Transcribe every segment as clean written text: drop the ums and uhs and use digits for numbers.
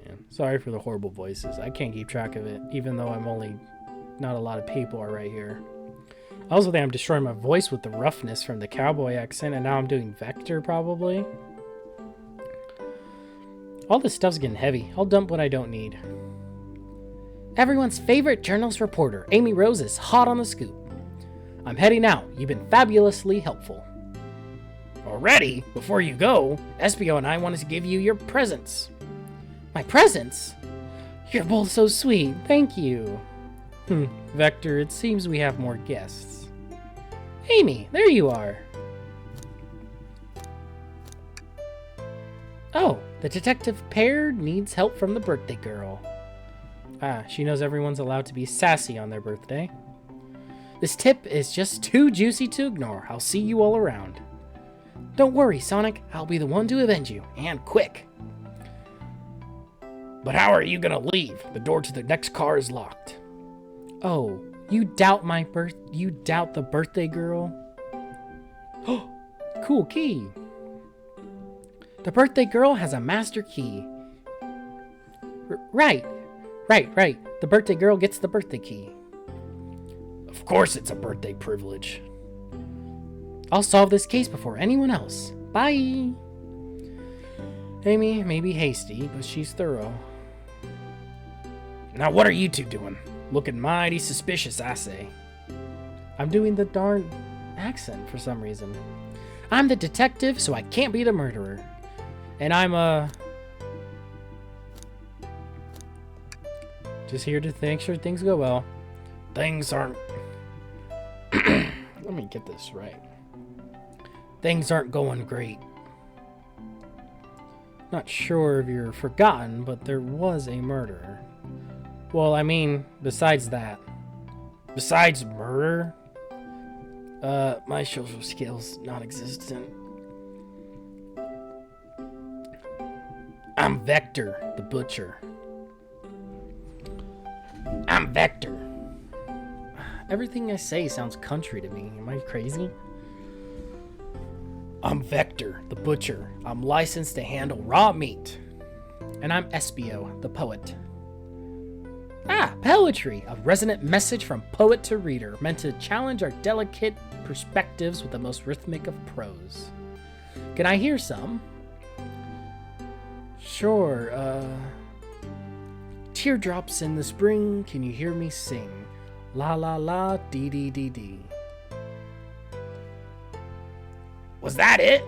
Yeah. Sorry for the horrible voices. I can't keep track of it, even though I'm only... Not a lot of people are right here. I also think I'm destroying my voice with the roughness from the cowboy accent, and now I'm doing Vector, probably. All this stuff's getting heavy. I'll dump what I don't need. Everyone's favorite journalist reporter, Amy Rose, is hot on the scoop. I'm heading out. You've been fabulously helpful. Already? Before you go, Espio and I wanted to give you your presents. My presents? You're both so sweet. Thank you. Vector, it seems we have more guests. Amy, there you are. Oh, the detective pair needs help from the birthday girl. Ah, she knows everyone's allowed to be sassy on their birthday. This tip is just too juicy to ignore. I'll see you all around. Don't worry, Sonic. I'll be the one to avenge you, and quick. But how are you gonna leave? The door to the next car is locked. Oh, you doubt the birthday girl? Oh, cool key. The birthday girl has a master key. Right. The birthday girl gets the birthday key. Of course it's a birthday privilege. I'll solve this case before anyone else. Bye. Amy may be hasty, but she's thorough. Now what are you two doing? Looking mighty suspicious, I say. I'm doing the darn accent for some reason. I'm the detective, so I can't be the murderer. And I'm, just here to make sure things go well. Things aren't... Let me get this right. Things aren't going great. Not sure if you're forgotten, but there was a murderer. Well, I mean, besides that. Besides murder? My social skills non-existent. I'm Vector, the butcher. I'm Vector. Everything I say sounds country to me. Am I crazy? I'm Vector, the butcher. I'm licensed to handle raw meat. And I'm Espio, the poet. Ah, poetry! A resonant message from poet to reader, meant to challenge our delicate perspectives with the most rhythmic of prose. Can I hear some? Sure, Teardrops in the spring, can you hear me sing? La la la, dee dee dee dee. Was that it?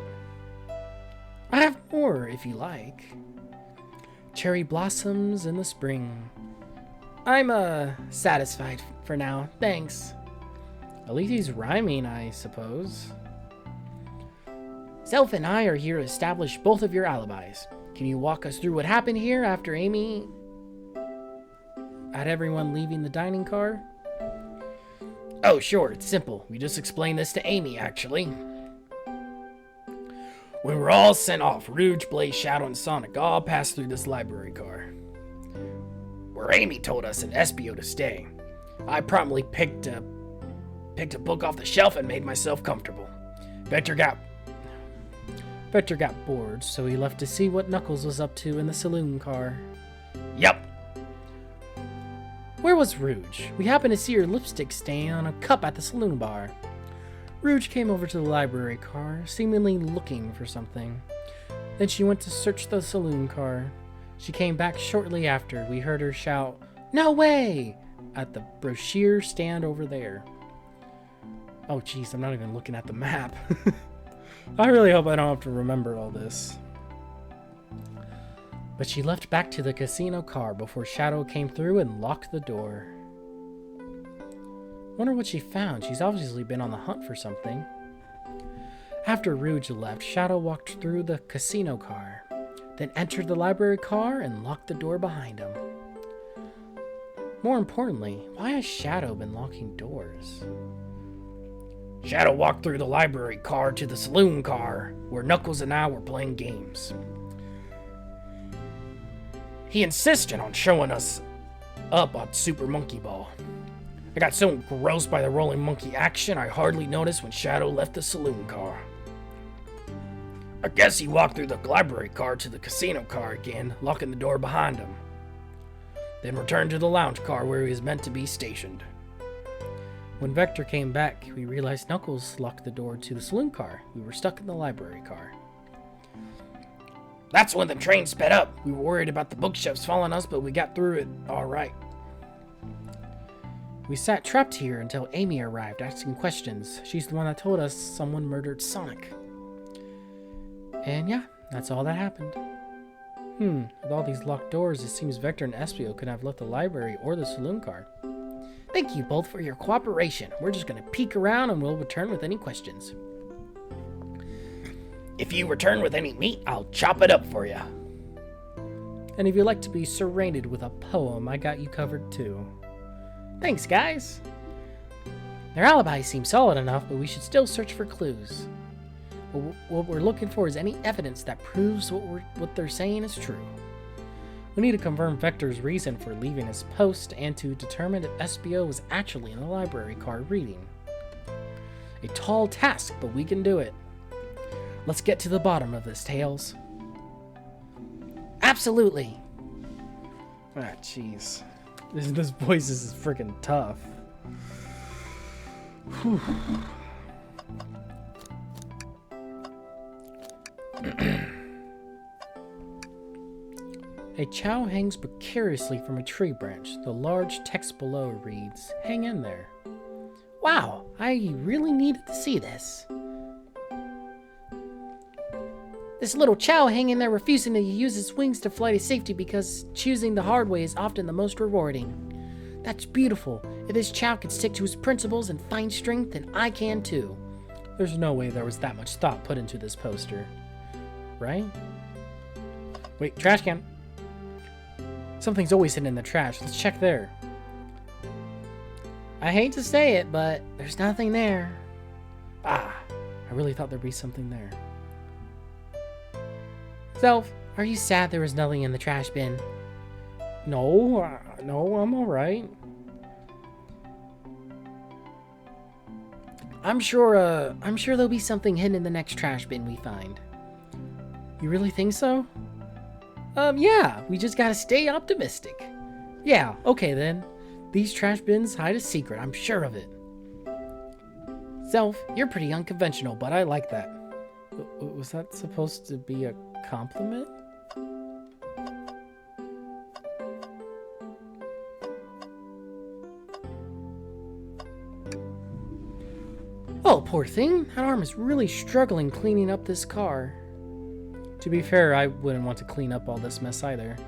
I have more, if you like. Cherry blossoms in the spring. I'm, satisfied for now, thanks. At least he's rhyming, I suppose. Self and I are here to establish both of your alibis. Can you walk us through what happened here after Amy... had everyone leaving the dining car? Oh, sure, it's simple. We just explained this to Amy, actually. When we're all sent off, Rouge, Blaze, Shadow, and Sonic all passed through this library car. Where Amy told us in Espio to stay. I promptly picked a book off the shelf and made myself comfortable. Vector got bored, so he left to see what Knuckles was up to in the saloon car. Yup. Where was Rouge? We happened to see her lipstick stain on a cup at the saloon bar. Rouge came over to the library car, seemingly looking for something. Then she went to search the saloon car. She came back shortly after. We heard her shout, "No way!" at the brochure stand over there. Oh jeez, I'm not even looking at the map. I really hope I don't have to remember all this. But she left back to the casino car before Shadow came through and locked the door. Wonder what she found. She's obviously been on the hunt for something. After Rouge left, Shadow walked through the casino car, then entered the library car and locked the door behind him. More importantly, why has Shadow been locking doors? Shadow walked through the library car to the saloon car, where Knuckles and I were playing games. He insisted on showing us up on Super Monkey Ball. I got so engrossed by the rolling monkey action, I hardly noticed when Shadow left the saloon car. I guess he walked through the library car to the casino car again, locking the door behind him. Then returned to the lounge car where he was meant to be stationed. When Vector came back, we realized Knuckles locked the door to the saloon car. We were stuck in the library car. That's when the train sped up. We were worried about the bookshelves following us, but we got through it all right. We sat trapped here until Amy arrived, asking questions. She's the one that told us someone murdered Sonic. And yeah, that's all that happened. With all these locked doors, it seems Vector and Espio could have left the library or the saloon car. Thank you both for your cooperation. We're just gonna peek around and we'll return with any questions. If you return with any meat, I'll chop it up for you. And if you'd like to be serenaded with a poem, I got you covered too. Thanks, guys. Their alibi seems solid enough, but we should still search for clues. What we're looking for is any evidence that proves what they're saying is true. We need to confirm Vector's reason for leaving his post and to determine if Espio was actually in the library car reading. A tall task, but we can do it. Let's get to the bottom of this, Tails. Absolutely. Ah, jeez. This voice is freaking tough. Whew. A chow hangs precariously from a tree branch. The large text below reads, "Hang in there." Wow, I really needed to see this. This little chow hanging there refusing to use its wings to fly to safety because choosing the hard way is often the most rewarding. That's beautiful. If this chow can stick to his principles and find strength, then I can too. There's no way there was that much thought put into this poster. Right? Wait, trash can. Something's always hidden in the trash. Let's check there. I hate to say it, but there's nothing there. Ah, I really thought there'd be something there. Self, are you sad there was nothing in the trash bin? No, I'm alright. I'm sure there'll be something hidden in the next trash bin we find. You really think so? Yeah, we just gotta stay optimistic. Yeah, okay then. These trash bins hide a secret, I'm sure of it. Self, you're pretty unconventional, but I like that. Was that supposed to be a compliment? Oh, poor thing. That arm is really struggling cleaning up this car. To be fair, I wouldn't want to clean up all this mess either.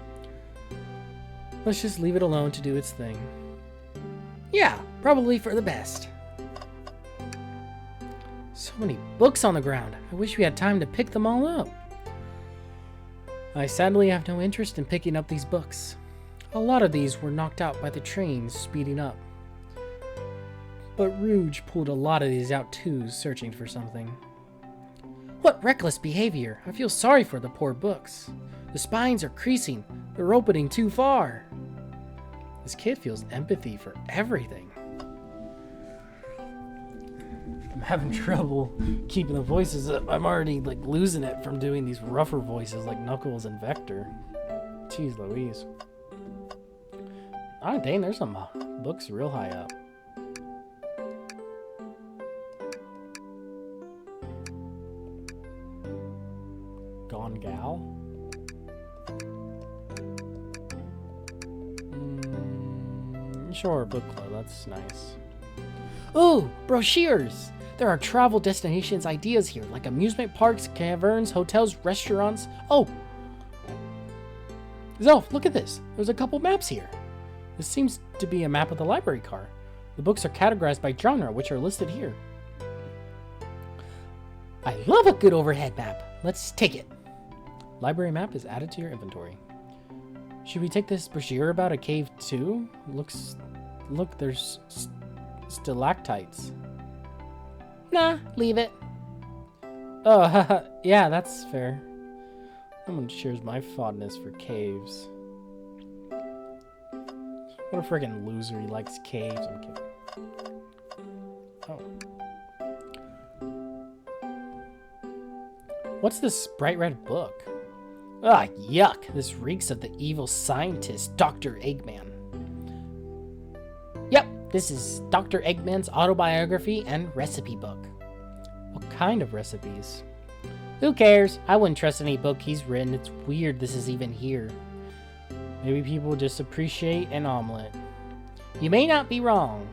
Let's just leave it alone to do its thing. Yeah, probably for the best. So many books on the ground. I wish we had time to pick them all up. I sadly have no interest in picking up these books. A lot of these were knocked out by the trains speeding up. But Rouge pulled a lot of these out too, searching for something. What reckless behavior! I feel sorry for the poor books. The spines are creasing. They're opening too far. This kid feels empathy for everything. I'm having trouble keeping the voices up. I'm already like losing it from doing these rougher voices like Knuckles and Vector. Jeez Louise. Ah, dang, there's some books real high up. Gone Gal? Sure, book club, that's nice. Ooh, brochures! There are travel destinations ideas here, like amusement parks, caverns, hotels, restaurants. Oh! Zelf, look at this. There's a couple maps here. This seems to be a map of the library car. The books are categorized by genre, which are listed here. I love a good overhead map. Let's take it. Library map is added to your inventory. Should we take this brochure about a cave too? Look, there's stalactites. Nah, leave it. Oh, yeah, that's fair. Someone shares my fondness for caves. What a friggin' loser, he likes caves. I'm kidding. Oh. What's this bright red book? Ah, yuck. This reeks of the evil scientist, Dr. Eggman. Yep, this is Dr. Eggman's autobiography and recipe book. What kind of recipes? Who cares? I wouldn't trust any book he's written. It's weird this is even here. Maybe people just appreciate an omelet. You may not be wrong.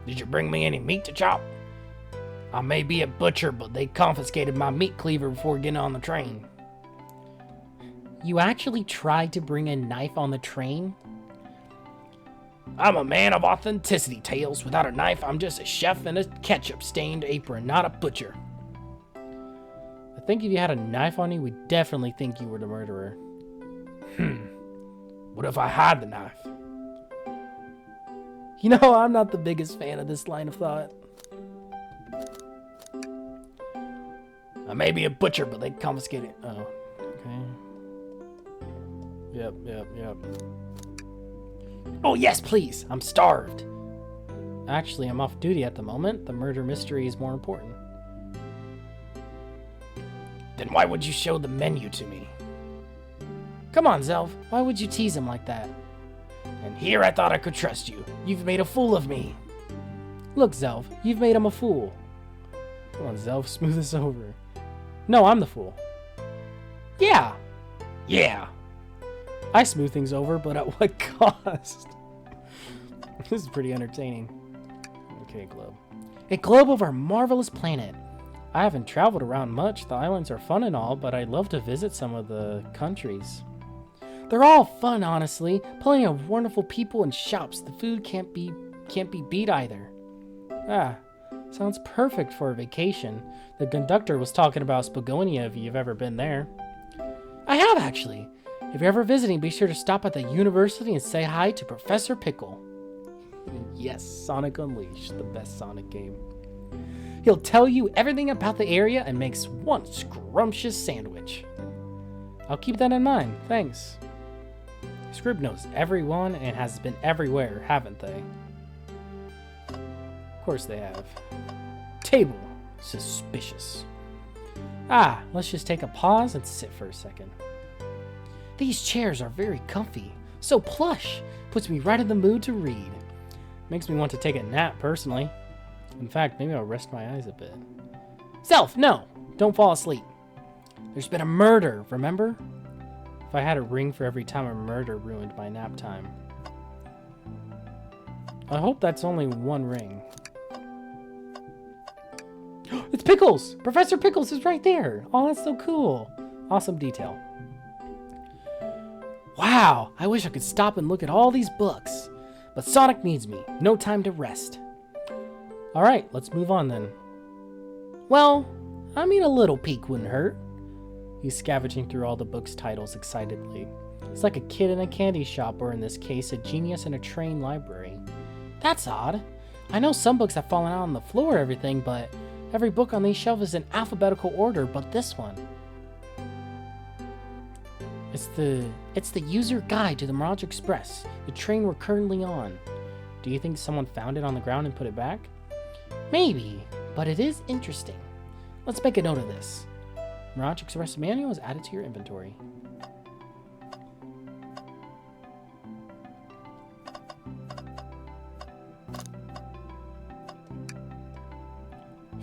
Did you bring me any meat to chop? I may be a butcher, but they confiscated my meat cleaver before getting on the train. You actually tried to bring a knife on the train? I'm a man of authenticity, Tails. Without a knife, I'm just a chef in a ketchup-stained apron, not a butcher. I think if you had a knife on you, we'd definitely think you were the murderer. What if I hide the knife? You know, I'm not the biggest fan of this line of thought. I may be a butcher, but they confiscated... Oh, okay. Yep. Oh, yes, please. I'm starved. Actually, I'm off duty at the moment. The murder mystery is more important. Then why would you show the menu to me? Come on, Zelf. Why would you tease him like that? And here I thought I could trust you. You've made a fool of me. Look, Zelf. You've made him a fool. Come on, Zelf. Smooth this over. No, I'm the fool. Yeah. I smooth things over, but at what cost? This is pretty entertaining. Okay, globe. A globe of our marvelous planet. I haven't traveled around much. The islands are fun and all, but I'd love to visit some of the countries. They're all fun, honestly. Plenty of wonderful people and shops. The food can't be beat either. Ah, sounds perfect for a vacation. The conductor was talking about Spagonia if you've ever been there. I have, actually. If you're ever visiting, be sure to stop at the university and say hi to Professor Pickle. Yes, Sonic Unleashed, the best Sonic game. He'll tell you everything about the area and makes one scrumptious sandwich. I'll keep that in mind, thanks. Scrib knows everyone and has been everywhere, haven't they? Of course they have. Table. Suspicious. Ah, let's just take a pause and sit for a second. These chairs are very comfy. So plush. Puts me right in the mood to read. Makes me want to take a nap, personally. In fact, maybe I'll rest my eyes a bit. Zelf, no! Don't fall asleep. There's been a murder, remember? If I had a ring for every time a murder ruined my nap time. I hope that's only one ring. It's Pickles! Professor Pickles is right there! Oh, that's so cool. Awesome detail. Wow, I wish I could stop and look at all these books. But Sonic needs me. No time to rest. Alright, let's move on then. Well, I mean a little peek wouldn't hurt. He's scavenging through all the book's titles excitedly. It's like a kid in a candy shop, or in this case, a genius in a train library. That's odd. I know some books have fallen out on the floor or everything, but every book on these shelves is in alphabetical order, but this one. It's the user guide to the Mirage Express, the train we're currently on. Do you think someone found it on the ground and put it back? Maybe, but it is interesting. Let's make a note of this. Mirage Express manual is added to your inventory.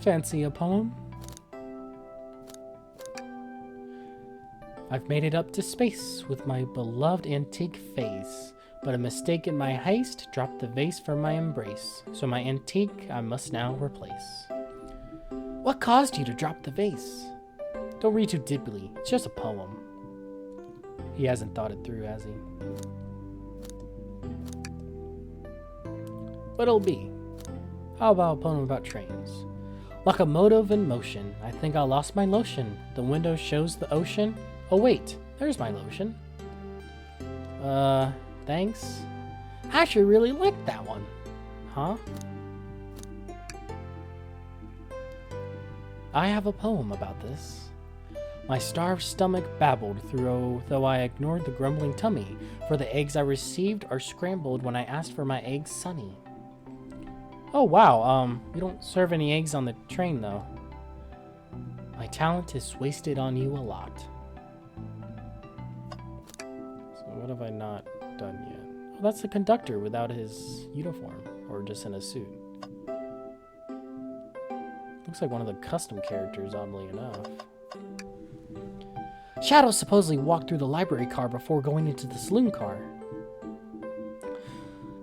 Fancy a poem? I've made it up to space with my beloved antique face, but a mistake in my haste dropped the vase from my embrace, so my antique I must now replace. What caused you to drop the vase? Don't read too deeply, it's just a poem. He hasn't thought it through, has he? But it'll be. How about a poem about trains? Locomotive in motion, I think I lost my lotion. The window shows the ocean. Oh wait, there's my lotion. Thanks. I actually really like that one. Huh? I have a poem about this. My starved stomach babbled through, though I ignored the grumbling tummy, for the eggs I received are scrambled when I asked for my eggs sunny. Oh, wow. We don't serve any eggs on the train, though. My talent is wasted on you a lot. So what have I not done yet? Well, that's the conductor without his uniform, or just in a suit. Looks like one of the custom characters, oddly enough. Shadow supposedly walked through the library car before going into the saloon car.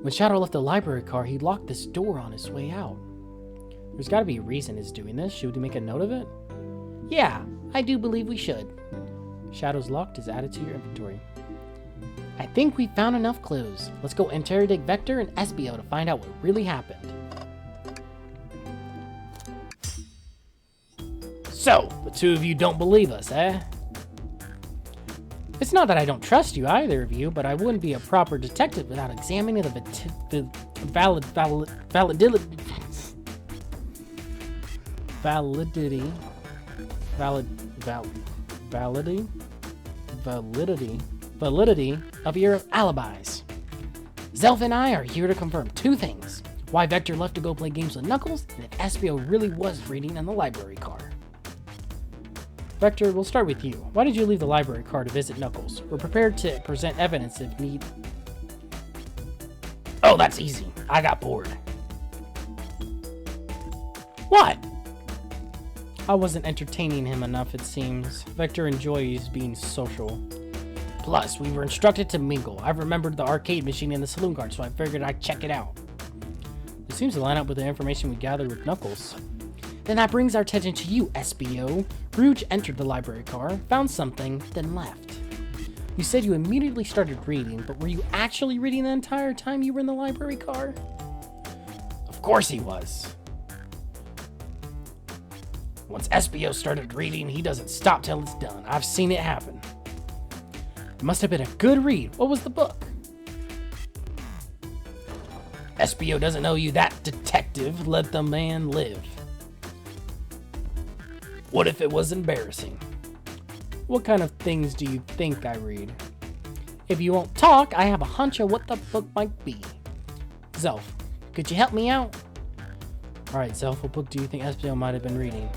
When Shadow left the library car, he locked this door on his way out. There's got to be a reason he's doing this. Should we make a note of it? Yeah, I do believe we should. Shadow's locked is added to your inventory. I think we found enough clues. Let's go interrogate Vector and Espio to find out what really happened. So, the two of you don't believe us, eh? It's not that I don't trust you, either of you, but I wouldn't be a proper detective without examining the validity of your alibis. Zelf and I are here to confirm two things. Why Vector left to go play games with Knuckles, and if Espio really was reading in the library car. Vector, we'll start with you. Why did you leave the library car to visit Knuckles? We're prepared to present evidence if need. Oh, that's easy. I got bored. What? I wasn't entertaining him enough, it seems. Vector enjoys being social. Plus, we were instructed to mingle. I remembered the arcade machine in the saloon car, so I figured I'd check it out. It seems to line up with the information we gathered with Knuckles. Then that brings our attention to you, Espio. Rouge entered the library car, found something, then left. You said you immediately started reading, but were you actually reading the entire time you were in the library car? Of course he was. Once Espio started reading, he doesn't stop till it's done. I've seen it happen. It must have been a good read. What was the book? Espio doesn't know you that detective. Let the man live. What if it was embarrassing? What kind of things do you think I read? If you won't talk, I have a hunch of what the book might be. Zelf, could you help me out? Alright, Zelf, what book do you think Espio might have been reading?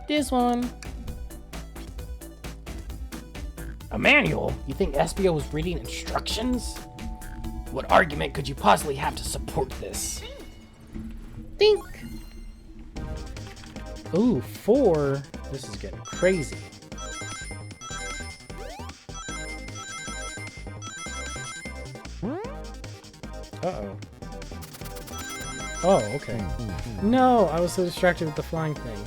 This one. A manual? You think Espio was reading instructions? What argument could you possibly have to support this? Think. Ooh, 4. This is getting crazy. Uh-oh. Oh, okay. No, I was so distracted with the flying thing.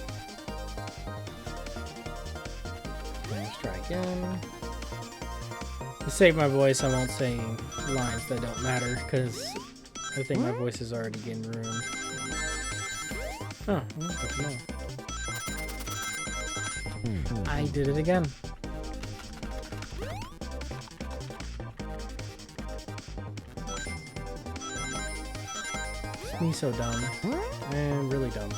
Let's try again. To save my voice, I won't say lines that don't matter, because I think my voice is already getting ruined. Oh, well, good to know. I did it again. It's me so dumb. And really dumb.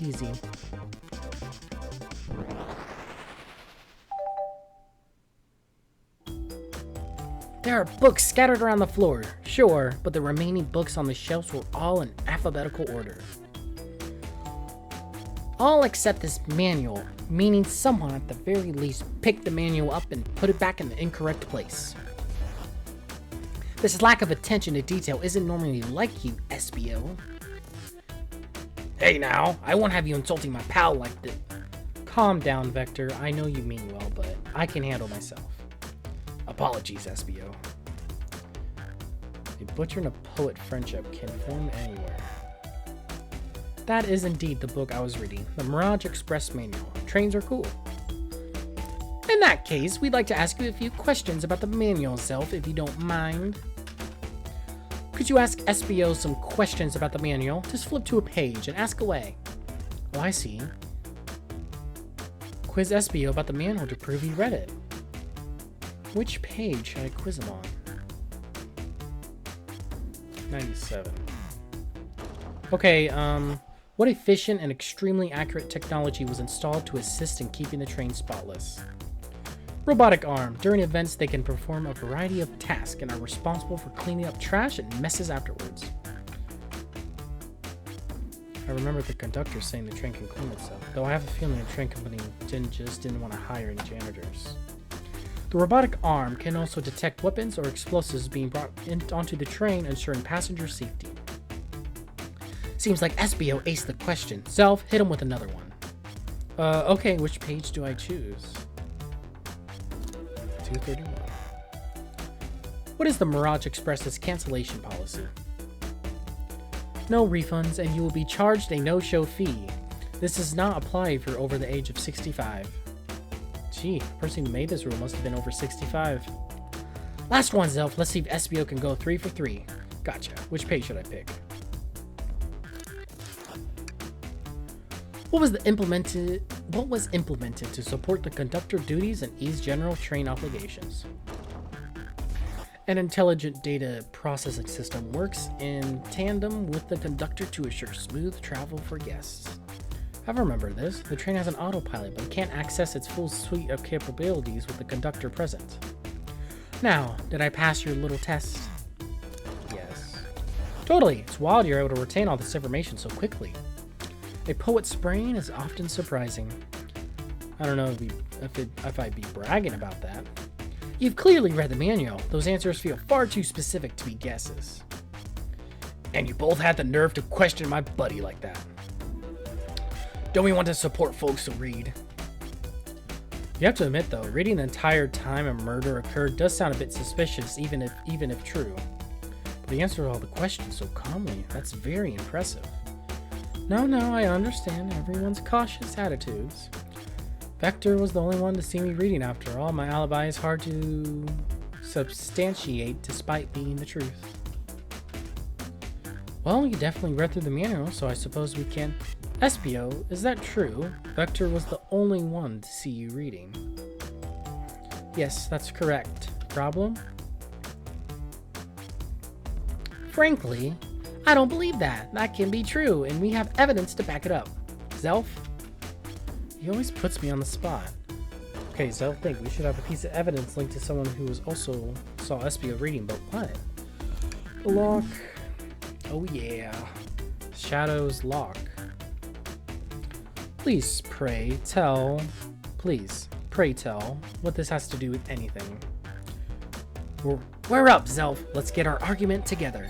Easy. There are books scattered around the floor, sure, but the remaining books on the shelves were all in alphabetical order. All except this manual, meaning someone at the very least picked the manual up and put it back in the incorrect place. This lack of attention to detail isn't normally like you, Espio. Hey now, I won't have you insulting my pal like this. Calm down, Vector. I know you mean well, but I can handle myself. Apologies, Espio. A butcher and a poet friendship can form anywhere. That is indeed the book I was reading, the Mirage Express Manual. Trains are cool. In that case, we'd like to ask you a few questions about the manual itself, if you don't mind. Could you ask Espio some questions about the manual? Just flip to a page and ask away. Oh, I see. Quiz Espio about the manual to prove he read it. Which page should I quiz him on? 97. Okay, what efficient and extremely accurate technology was installed to assist in keeping the train spotless? Robotic arm. During events, they can perform a variety of tasks and are responsible for cleaning up trash and messes afterwards. I remember the conductor saying the train can clean itself, though I have a feeling the train company didn't want to hire any janitors. The robotic arm can also detect weapons or explosives being brought onto the train, ensuring passenger safety. Seems like SBO aced the question. Zelf, hit him with another one. Okay, which page do I choose? 231. What is the Mirage Express's cancellation policy? No refunds, and you will be charged a no-show fee. This does not apply if you're over the age of 65. Gee, the person who made this rule must have been over 65. Last one, Zelf. Let's see if SBO can go 3 for 3. Gotcha. Which page should I pick? What was implemented to support the conductor duties and ease general train obligations? An intelligent data processing system works in tandem with the conductor to assure smooth travel for guests. I remember this. The train has an autopilot, but can't access its full suite of capabilities with the conductor present. Now, did I pass your little test? Yes. Totally. It's wild you're able to retain all this information so quickly. A poet's brain is often surprising. I don't know if I'd be bragging about that. You've clearly read the manual. Those answers feel far too specific to be guesses. And you both had the nerve to question my buddy like that. Don't we want to support folks who read? You have to admit though, reading the entire time a murder occurred does sound a bit suspicious, even if true. But he answered all the questions so calmly. That's very impressive. No, I understand everyone's cautious attitudes. Vector was the only one to see me reading after all. My alibi is hard to substantiate despite being the truth. Well, you definitely read through the manual, so I suppose we can... SBO, is that true? Vector was the only one to see you reading. Yes, that's correct. Problem? Frankly, I don't believe that. That can be true, and we have evidence to back it up. Zelf? He always puts me on the spot. Okay, Zelf, think we should have a piece of evidence linked to someone who also saw SBO reading, but what? The lock. Oh yeah. Shadow's lock. Please pray tell what this has to do with anything. We're up, Zelf. Let's get our argument together.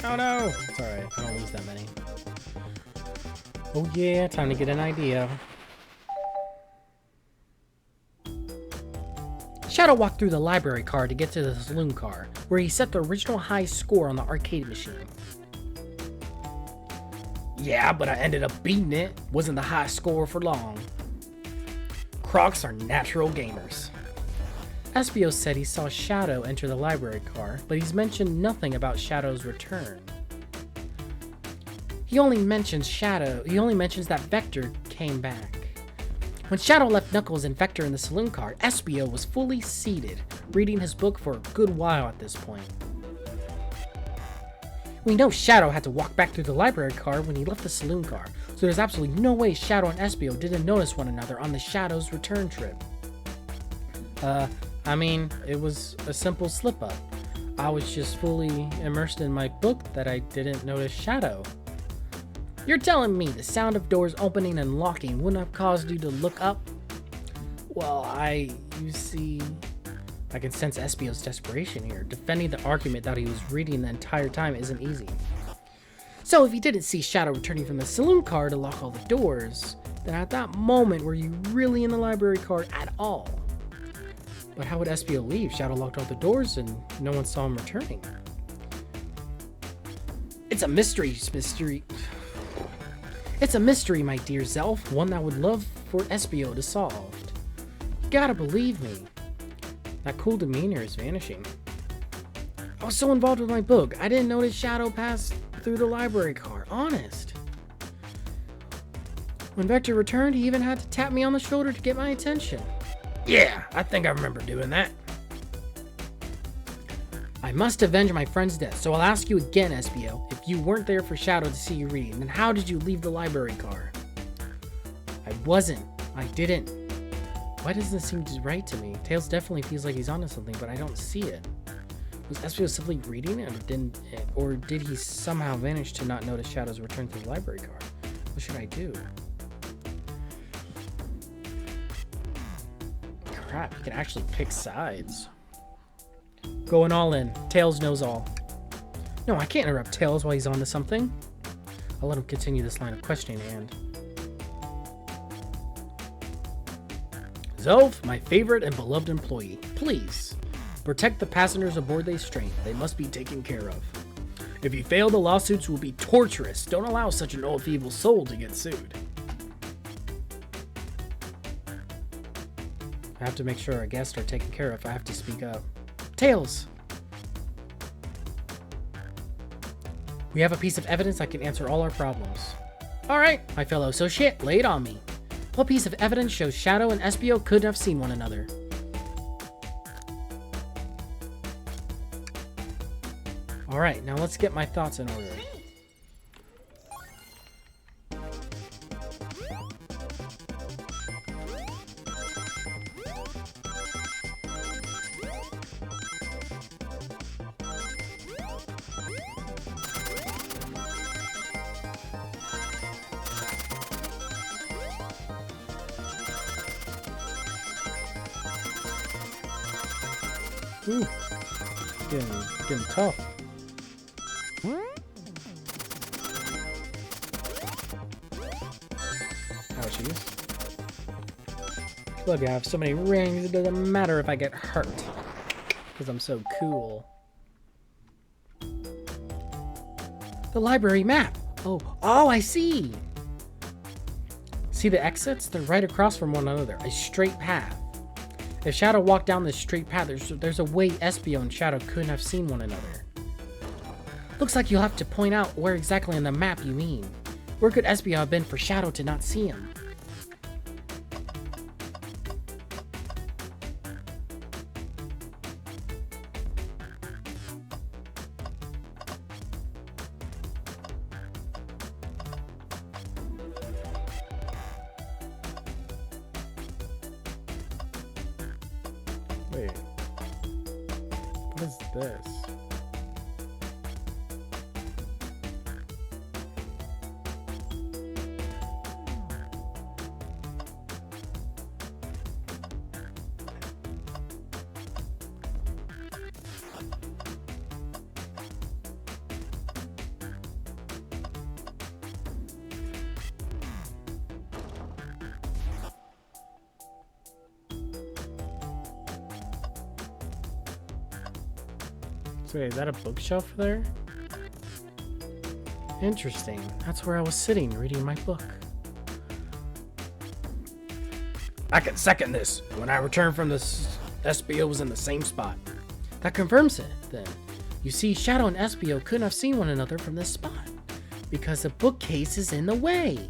Oh no! It's alright, I don't lose that many. Oh yeah, time to get an idea. Shadow walked through the library car to get to the saloon car, where he set the original high score on the arcade machine. Yeah, but I ended up beating it. Wasn't the high score for long. Crocs are natural gamers. SBO said he saw Shadow enter the library car, but he's mentioned nothing about Shadow's return. He only mentions that Vector came back. When Shadow left Knuckles and Vector in the saloon car, SBO was fully seated, reading his book for a good while at this point. We know Shadow had to walk back through the library car when he left the saloon car, so there's absolutely no way Shadow and SBO didn't notice one another on the Shadow's return trip. I mean, it was a simple slip-up. I was just fully immersed in my book that I didn't notice Shadow. You're telling me the sound of doors opening and locking wouldn't have caused you to look up? Well, you see... I can sense SBO's desperation here. Defending the argument that he was reading the entire time isn't easy. So if you didn't see Shadow returning from the saloon car to lock all the doors, then at that moment were you really in the library car at all? But how would SBO leave? Shadow locked all the doors and no one saw him returning. It's a mystery. It's a mystery, my dear Zelf. One that I would love for SBO to solve. You gotta believe me. That cool demeanor is vanishing. I was so involved with my book, I didn't notice Shadow passed through the library car. Honest. When Vector returned, he even had to tap me on the shoulder to get my attention. Yeah, I think I remember doing that. I must avenge my friend's death, so I'll ask you again, SBO. If you weren't there for Shadow to see you reading, then how did you leave the library car? I wasn't. I didn't. Why doesn't this seem right to me? Tails definitely feels like he's onto something, but I don't see it. Was SBO simply reading it, or did he somehow vanish to not notice Shadow's return to the library car? What should I do? Crap, you can actually pick sides. Going all in. Tails knows all. No, I can't interrupt Tails while he's on to something. I'll let him continue this line of questioning and... Zelf, my favorite and beloved employee, please protect the passengers aboard this train. They must be taken care of. If you fail, the lawsuits will be torturous. Don't allow such an old feeble soul to get sued. I have to make sure our guests are taken care of. I have to speak up. Tails! We have a piece of evidence that can answer all our problems. Alright, my fellow associate, lay it on me. What piece of evidence shows Shadow and SBO couldn't have seen one another? Alright, now let's get my thoughts in order. Ooh, getting tough. Ouchies. Look, I have so many rings, it doesn't matter if I get hurt. Because I'm so cool. The library map! Oh, I see! See the exits? They're right across from one another. A straight path. If Shadow walked down this straight path, there's a way SBO and Shadow couldn't have seen one another. Looks like you'll have to point out where exactly on the map you mean. Where could SBO have been for Shadow to not see him? Wait, what is this? So wait, is that a bookshelf there? Interesting. That's where I was sitting, reading my book. I can second this. When I returned from this, SBO was in the same spot. That confirms it, then. You see, Shadow and SBO couldn't have seen one another from this spot, because the bookcase is in the way.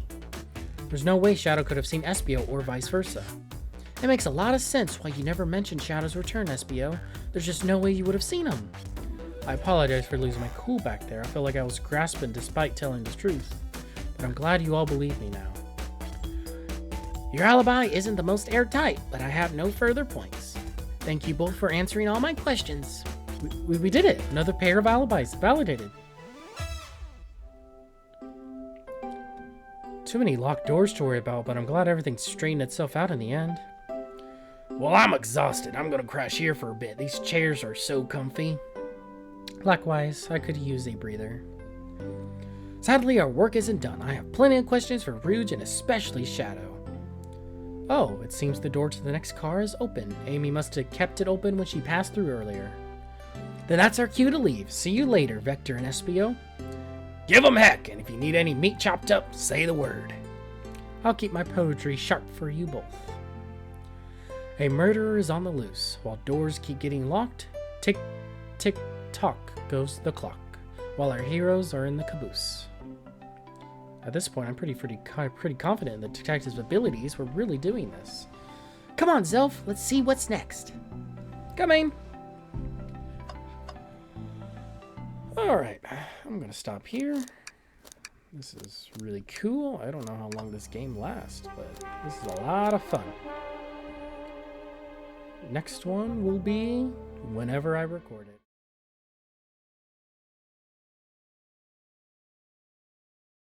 There's no way Shadow could have seen SBO or vice versa. It makes a lot of sense why you never mentioned Shadow's return, SBO. There's just no way you would have seen him. I apologize for losing my cool back there. I felt like I was grasping despite telling the truth. But I'm glad you all believe me now. Your alibi isn't the most airtight, but I have no further points. Thank you both for answering all my questions. We did it! Another pair of alibis validated. Too many locked doors to worry about, but I'm glad everything straightened itself out in the end. Well, I'm exhausted. I'm gonna crash here for a bit. These chairs are so comfy. Likewise, I could use a breather. Sadly, our work isn't done. I have plenty of questions for Rouge and especially Shadow. Oh, it seems the door to the next car is open. Amy must have kept it open when she passed through earlier. Then that's our cue to leave. See you later, Vector and Espio. Give 'em heck, and if you need any meat chopped up, say the word. I'll keep my poetry sharp for you both. A murderer is on the loose. While doors keep getting locked, tick, tick, tock goes the clock, while our heroes are in the caboose. At this point, I'm pretty confident in the detective's abilities. We're really doing this. Come on, Zelf, let's see what's next. Coming. Alright, I'm gonna stop here. This is really cool. I don't know how long this game lasts, but this is a lot of fun. Next one will be whenever I record it.